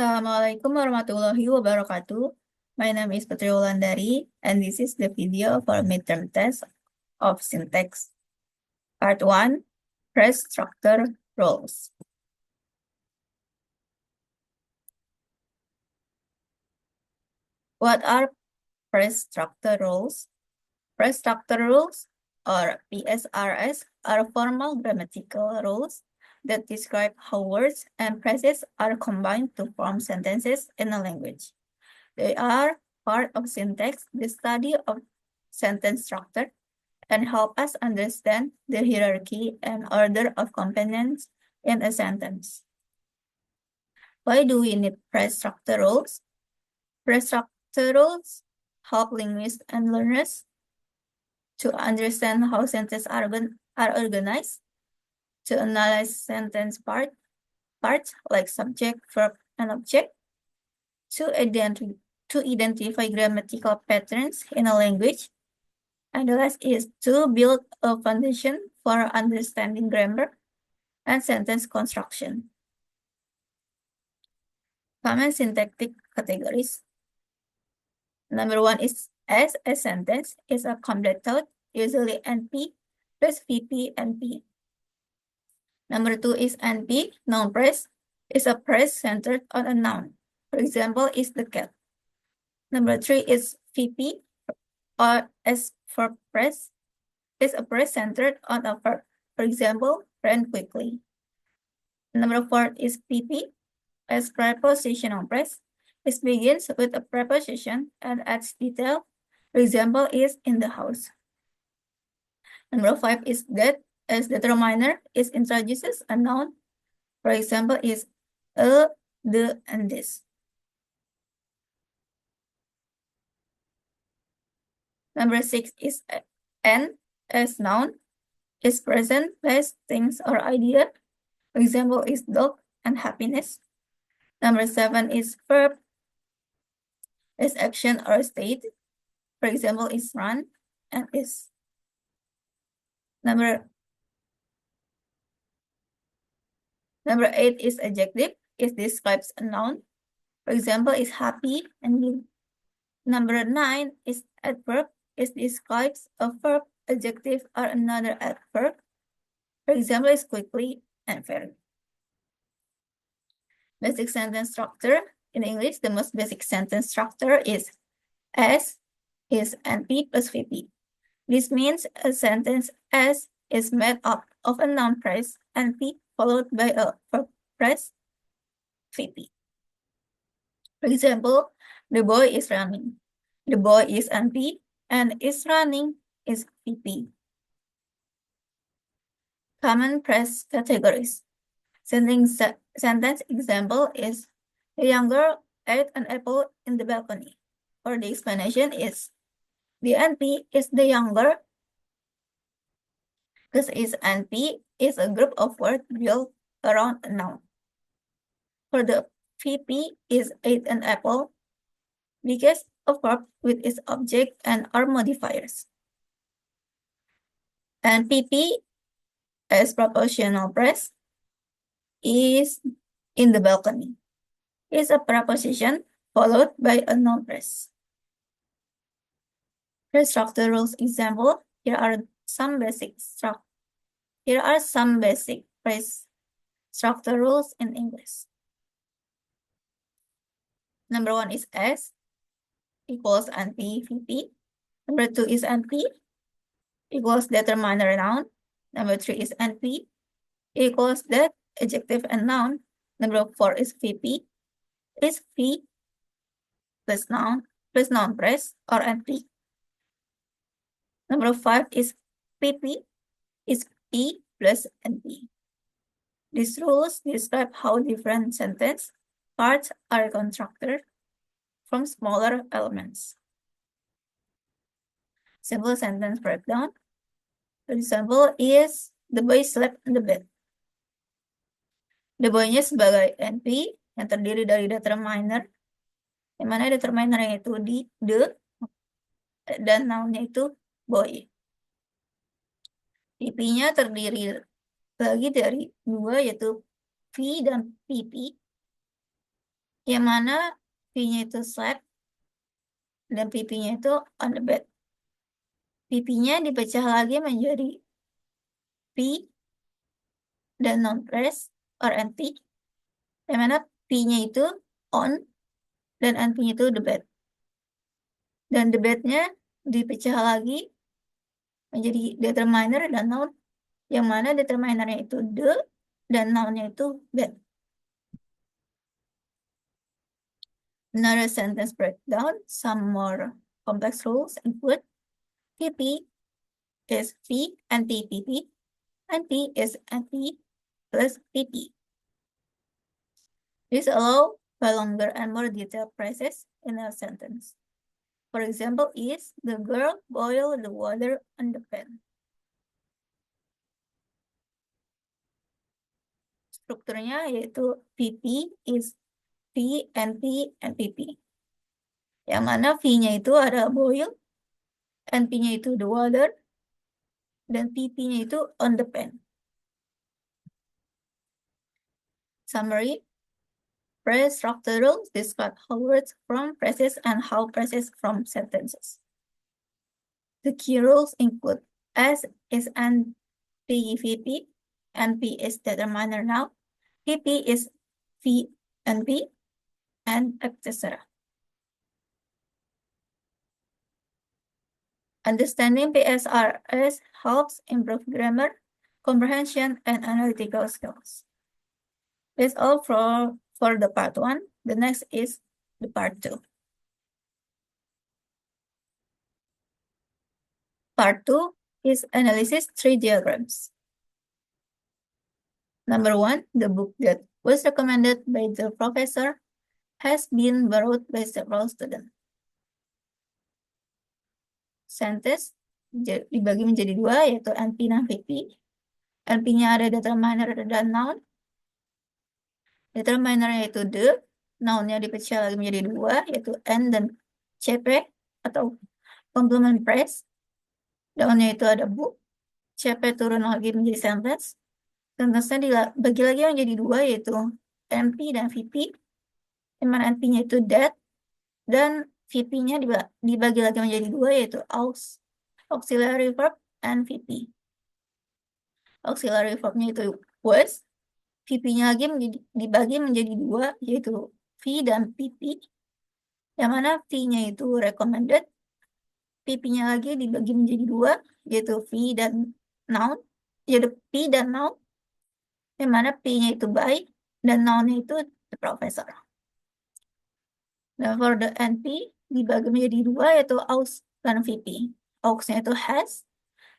Assalamualaikum warahmatullahi wabarakatuh. My name is Putri Wulandari, and this is the video for midterm test of syntax. Part 1, phrase structure rules. What are phrase structure rules? Phrase structure rules, or PSRS, are formal grammatical rules that describe how words and phrases are combined to form sentences in a language. They are part of syntax, the study of sentence structure, and help us understand the hierarchy and order of components in a sentence. Why do we need phrase structure rules? Phrase structure rules help linguists and learners to understand how sentences are organized, to analyze sentence parts like subject, verb, and object, to identify grammatical patterns in a language, and the last is to build a foundation for understanding grammar and sentence construction. Common syntactic categories. Number 1 is as a sentence is a complete thought, usually NP plus VP and P. Number 2 is NP, noun phrase, is a phrase centered on a noun. For example, is the cat. Number 3 is VP, or as verb phrase, is a phrase centered on a verb. For example, ran quickly. Number 4 is PP, as prepositional phrase. It begins with a preposition and adds detail. For example, is in the house. Number 5 is that, as determiner, it introduces a noun. For example, is a, the, and this. Number 6 is an, as noun, is present, place, things, or idea. For example, is dog and happiness. Number 7 is verb, is action or state. For example, is run and is. Number 8 is adjective. It describes a noun. For example, is happy and blue. Number 9 is adverb. It describes a verb, adjective, or another adverb. For example, is quickly and very. Basic sentence structure. In English, the most basic sentence structure is as is NP plus VP. This means a sentence as is made up of a noun phrase NP followed by a verb phrase VP. For example, the boy is running. The boy is NP and is running is VP. Common phrase categories. Sentence example is the young girl ate an apple in the balcony. Or the explanation is the NP is the younger. This is NP is a group of words built around a noun. For the VP is ate an apple because a verb with its object and or modifiers. And PP as propositional phrase is in the balcony. Is a preposition followed by a noun phrase. Phrase structure rules example. Here are some basic phrase structure rules in English. Number 1 is as equals NP VP. Number 2 is NP equals determiner noun. Number 3 is NP equals that adjective and noun. Number 4 is VP is V plus noun phrase or NP. Number 5 is PP is P plus NP. These rules describe how different sentence parts are constructed from smaller elements. Simple sentence breakdown. For example, is the boy slept in the bed. The boy-nya sebagai NP yang terdiri dari determiner, yang mana determinernya itu di the dan noun-nya itu boy. PP-nya terdiri lagi dari dua, yaitu V dan PP. yang mana P-nya itu slept dan PP-nya itu on the bed. PP-nya dipecah lagi menjadi P dan non-press or NP, yang mana P-nya itu on dan NP-nya itu the bed. Dan the bed-nya dipecah lagi menjadi determiner dan noun, yang mana determinernya itu the dan noun-nya itu bed. Another sentence breakdown, some more complex rules include PP is P and PPP, and P is NP plus PP. This allows for longer and more detailed phrases in a sentence. For example, is the girl boiled the water on the pan. Strukturnya yaitu PP is P and P and PP. Yang mana V-nya itu ada boil, NP-nya itu the water, dan PP-nya itu on the pan. Summary. Phrase structure rules describe how words from phrases and how phrases from sentences. The key rules include S is and PVP, NP is determiner noun, PP is V and P, and etc. Understanding PSRS helps improve grammar, comprehension, and analytical skills. That's all for the part 1. The next is the part 2. Part 2 is analysis tree diagrams. Number 1, the book that was recommended by the professor has been borrowed by several students. Sentence dibagi menjadi 2, yaitu NP dan VP. NP-nya ada determiner dan noun. Determinernya yaitu the, noun-nya dipecah lagi menjadi 2, yaitu N dan CP atau complement phrase. Noun-nya itu ada book. CP turun lagi menjadi sentence. Sentence-nya dibagi lagi menjadi 2, yaitu NP dan VP. Yang mana NP-nya itu that, dan VP-nya dibagi lagi menjadi 2, yaitu auxiliary verb and VP. Auxiliary verb-nya itu was, VP-nya lagi dibagi menjadi 2, yaitu V dan PP. Yang mana V-nya itu recommended, PP-nya lagi dibagi menjadi 2, yaitu V dan noun, yaitu P dan noun. Yang mana P-nya itu by, dan noun-nya itu the professor. Nah, for the NP dibagi menjadi 2, yaitu aux dan VP. Aux-nya itu has,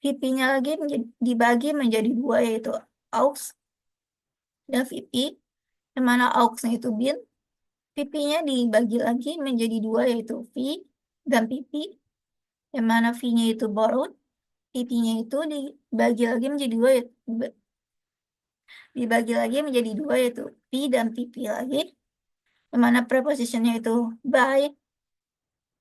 VP-nya lagi dibagi menjadi 2, yaitu aux dan VP. Yang mana aux-nya itu been, VP-nya dibagi lagi menjadi 2, yaitu V dan PP. Yang mana V-nya itu borrowed, PP-nya itu dibagi lagi menjadi 2, yaitu P dan PP lagi. Yang mana prepositionnya itu by,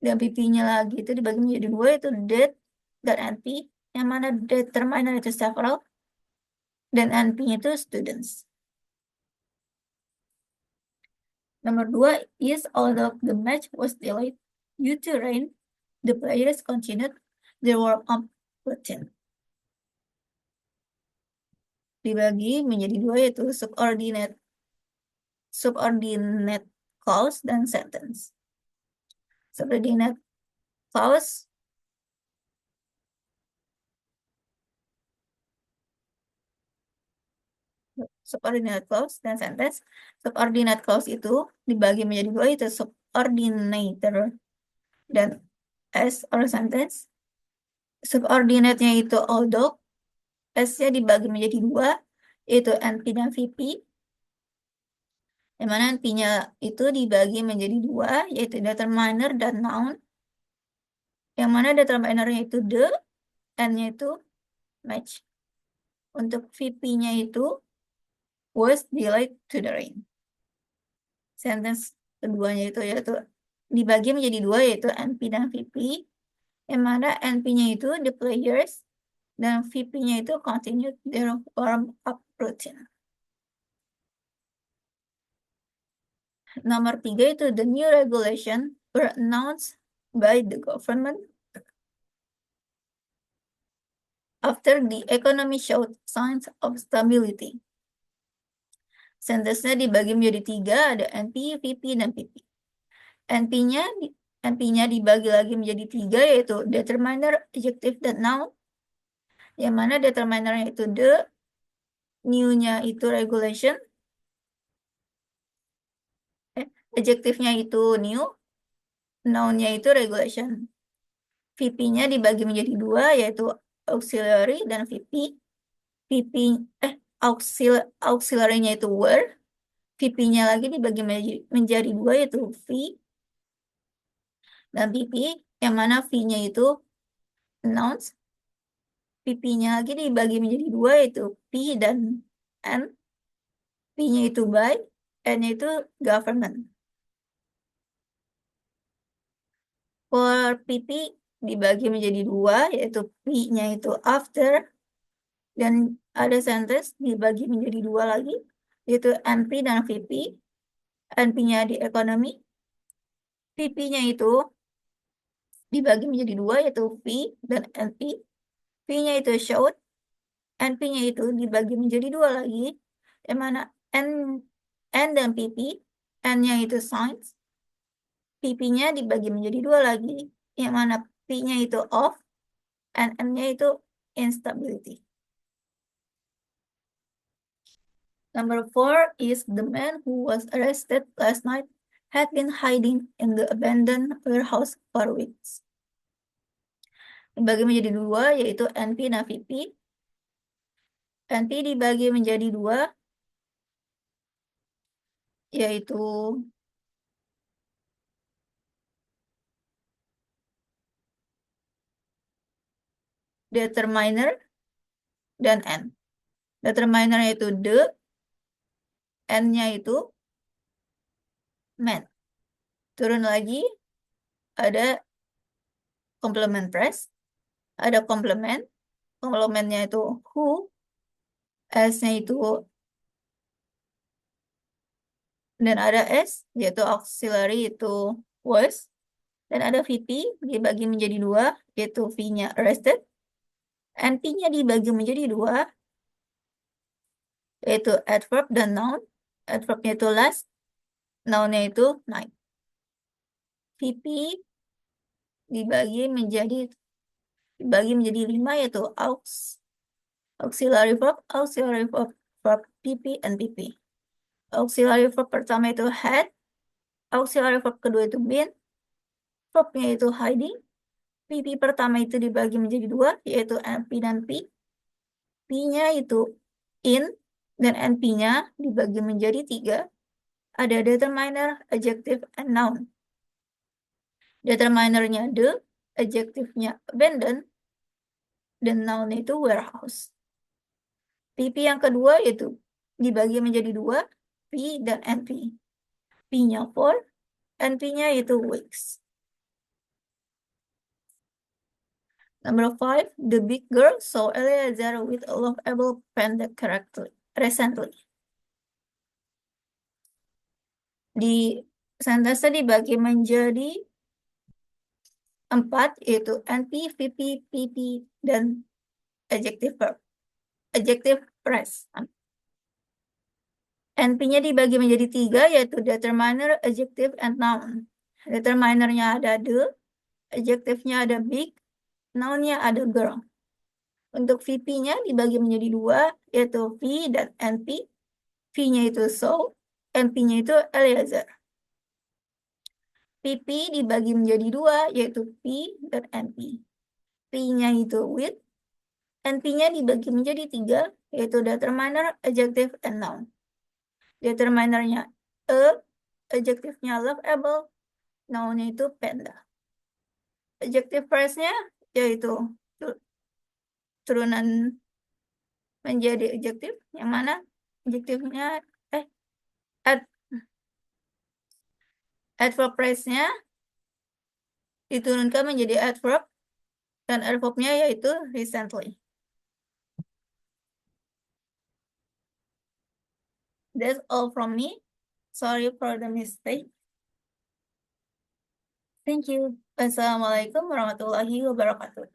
dan PP-nya lagi itu dibagi menjadi 2, yaitu that dan NP. Yang mana determiner itu several, dan NP-nya itu students. Nomor 2 is although the match was delayed due to rain, the players continued their warm-up routine. Dibagi menjadi 2, yaitu subordinate clause dan sentence. Subordinate clause dan sentence. Subordinate clause itu dibagi menjadi 2, yaitu subordinator dan S or sentence. Subordinate-nya itu although, S-nya dibagi menjadi 2, yaitu NP dan VP. Yang mana NP-nya itu dibagi menjadi 2, yaitu determiner dan noun. Yang mana determinernya itu the, N-nya itu match. Untuk VP-nya itu was delayed to the rain. Sentence keduanya itu yaitu dibagi menjadi 2, yaitu NP dan VP. Yang mana NP-nya itu the players, dan VP-nya itu continued their warm-up routine. Nomor 3 itu the new regulation were announced by the government after the economy showed signs of stability. Sentensinya dibagi menjadi 3, ada NP, VP, dan PP. NP-nya dibagi lagi menjadi 3, yaitu determiner, adjective, dan noun. Yang mana determinernya itu the, new-nya itu regulation, adjective-nya itu new, noun-nya itu regulation. VP-nya dibagi menjadi 2, yaitu auxiliary dan VP. Auxiliary-nya itu were, VP-nya lagi dibagi menjadi 2, yaitu V, dan PP, yang mana V-nya itu nouns, PP-nya lagi dibagi menjadi 2, yaitu P dan N. P-nya itu by, N-nya itu government. For PP dibagi menjadi 2, yaitu P-nya itu after, dan ada sentence dibagi menjadi 2 lagi, yaitu NP dan VP. NP-nya di ekonomi, VP-nya itu dibagi menjadi 2, yaitu V dan NP. V-nya itu showed, NP-nya itu dibagi menjadi 2 lagi, yang mana N dan PP. N-nya itu signs, PP-nya dibagi menjadi 2 lagi, yang mana P-nya itu off, and M-nya itu instability. Number 4 is the man who was arrested last night had been hiding in the abandoned warehouse for weeks. Dibagi menjadi 2, yaitu NP dan VP. NP dibagi menjadi 2, yaitu determiner dan N. Determinernya itu the, N-nya itu man. Turun lagi, ada complement phrase, ada complement, complementnya itu who, S-nya itu, dan ada S, yaitu auxiliary itu was, dan ada VP dibagi menjadi 2, yaitu V-nya arrested, NP-nya dibagi menjadi 2, yaitu adverb dan noun. Adverbnya itu last, noun-nya itu night. VP dibagi menjadi 5, yaitu auxiliary verb PP and PP. Auxiliary verb pertama itu had, auxiliary verb kedua itu been, verbnya itu hiding. PP pertama itu dibagi menjadi 2, yaitu NP dan P. P-nya itu in, dan NP-nya dibagi menjadi 3. Ada determiner, adjective, and noun. Determinernya the, adjective-nya abandon, dan noun itu warehouse. PP yang kedua itu dibagi menjadi 2, P dan NP. P-nya for, NP-nya itu weeks. Number 5, the big girl saw Eliezer with a lovable friend recently. Di sentence dibagi menjadi 4, yaitu NP, VP, PP, dan adjective verb. Adjective phrase. NP-nya dibagi menjadi 3, yaitu determiner, adjective, and noun. Determinernya ada the, adjective-nya ada big, noun-nya ada girl. Untuk VP-nya dibagi menjadi 2, yaitu V dan NP. V-nya itu so, NP-nya itu Eliezer. PP dibagi menjadi 2, yaitu P dan NP. P-nya itu with, NP-nya dibagi menjadi 3, yaitu determiner, adjective, and noun. Determinernya a, adjective-nya lovable, noun-nya itu panda. Adjective phrase-nya yaitu turunan menjadi adjective, yang mana adjective-nya adverb phrase-nya diturunkan menjadi adverb, dan adverb-nya yaitu recently. That's all from me. Sorry for the mistake. Thank you. Wassalamualaikum warahmatullahi wabarakatuh.